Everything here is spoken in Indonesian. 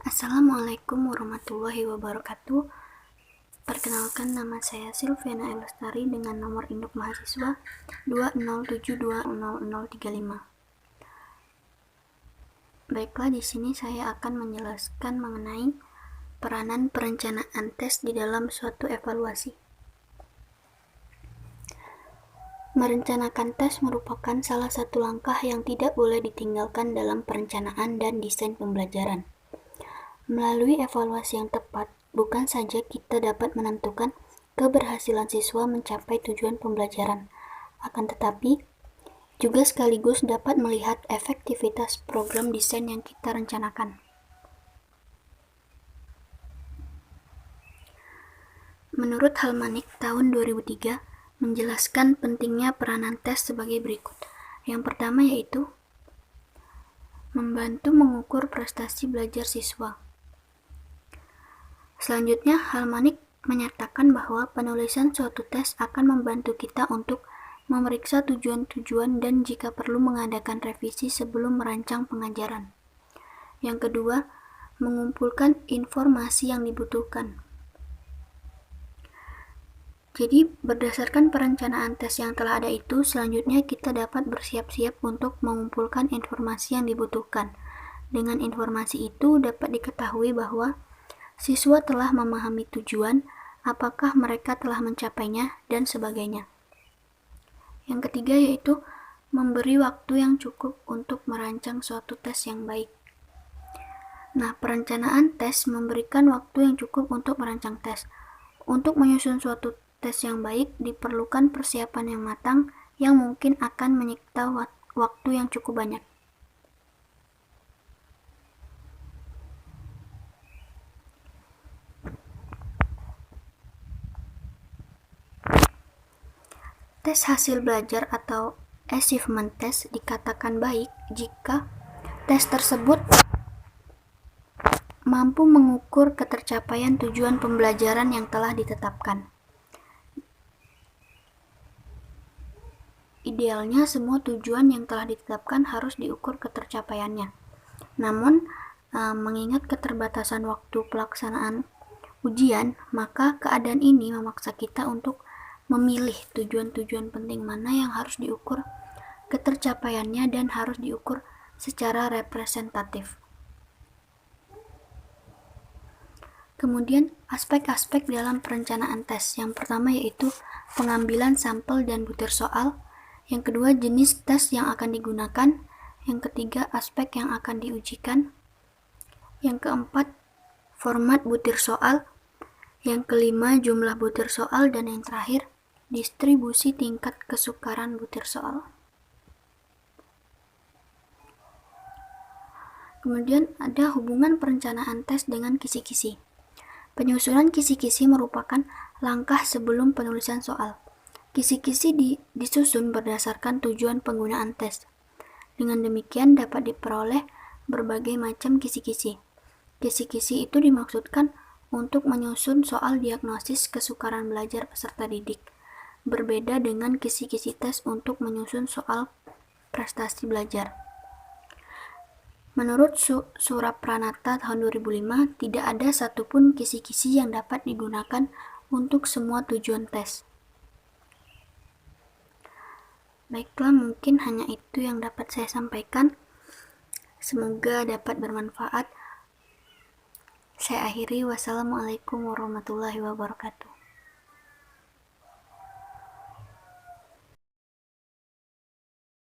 Assalamualaikum warahmatullahi wabarakatuh. Perkenalkan, nama saya Silviana Elestari dengan nomor induk mahasiswa 207200035. Baiklah, di sini saya akan menjelaskan mengenai peranan perencanaan tes di dalam suatu evaluasi. Merencanakan tes merupakan salah satu langkah yang tidak boleh ditinggalkan dalam perencanaan dan desain pembelajaran. Melalui evaluasi yang tepat, bukan saja kita dapat menentukan keberhasilan siswa mencapai tujuan pembelajaran, akan tetapi juga sekaligus dapat melihat efektivitas program desain yang kita rencanakan. Menurut Halmanik tahun 2003 menjelaskan pentingnya peranan tes sebagai berikut. Yang pertama yaitu membantu mengukur prestasi belajar siswa. Selanjutnya, Halmanik menyatakan bahwa penulisan suatu tes akan membantu kita untuk memeriksa tujuan-tujuan dan jika perlu mengadakan revisi sebelum merancang pengajaran. Yang kedua, mengumpulkan informasi yang dibutuhkan. Jadi, berdasarkan perencanaan tes yang telah ada itu, selanjutnya kita dapat bersiap-siap untuk mengumpulkan informasi yang dibutuhkan. Dengan informasi itu dapat diketahui bahwa siswa telah memahami tujuan, apakah mereka telah mencapainya, dan sebagainya. Yang ketiga yaitu memberi waktu yang cukup untuk merancang suatu tes yang baik. Nah, perencanaan tes memberikan waktu yang cukup untuk merancang tes. Untuk menyusun suatu tes yang baik, diperlukan persiapan yang matang yang mungkin akan menyita waktu yang cukup banyak. Tes hasil belajar atau achievement test dikatakan baik jika tes tersebut mampu mengukur ketercapaian tujuan pembelajaran yang telah ditetapkan. Idealnya semua tujuan yang telah ditetapkan harus diukur ketercapaiannya. Namun, mengingat keterbatasan waktu pelaksanaan ujian, maka keadaan ini memaksa kita untuk memilih tujuan-tujuan penting mana yang harus diukur ketercapaiannya dan harus diukur secara representatif. Kemudian, aspek-aspek dalam perencanaan tes. Yang pertama yaitu pengambilan sampel dan butir soal. Yang kedua, jenis tes yang akan digunakan. Yang ketiga, aspek yang akan diujikan. Yang keempat, format butir soal. Yang kelima, jumlah butir soal. Dan yang terakhir, distribusi tingkat kesukaran butir soal. Kemudian ada hubungan perencanaan tes dengan kisi-kisi. Penyusunan kisi-kisi merupakan langkah sebelum penulisan soal. Kisi-kisi disusun berdasarkan tujuan penggunaan tes. Dengan demikian dapat diperoleh berbagai macam kisi-kisi. Kisi-kisi itu dimaksudkan untuk menyusun soal diagnosis kesukaran belajar peserta didik. Berbeda dengan kisi-kisi tes untuk menyusun soal prestasi belajar. Menurut Surapranata tahun 2005, tidak ada satupun kisi-kisi yang dapat digunakan untuk semua tujuan tes. Baiklah, mungkin hanya itu yang dapat saya sampaikan. Semoga dapat bermanfaat. Saya akhiri, wassalamualaikum warahmatullahi wabarakatuh.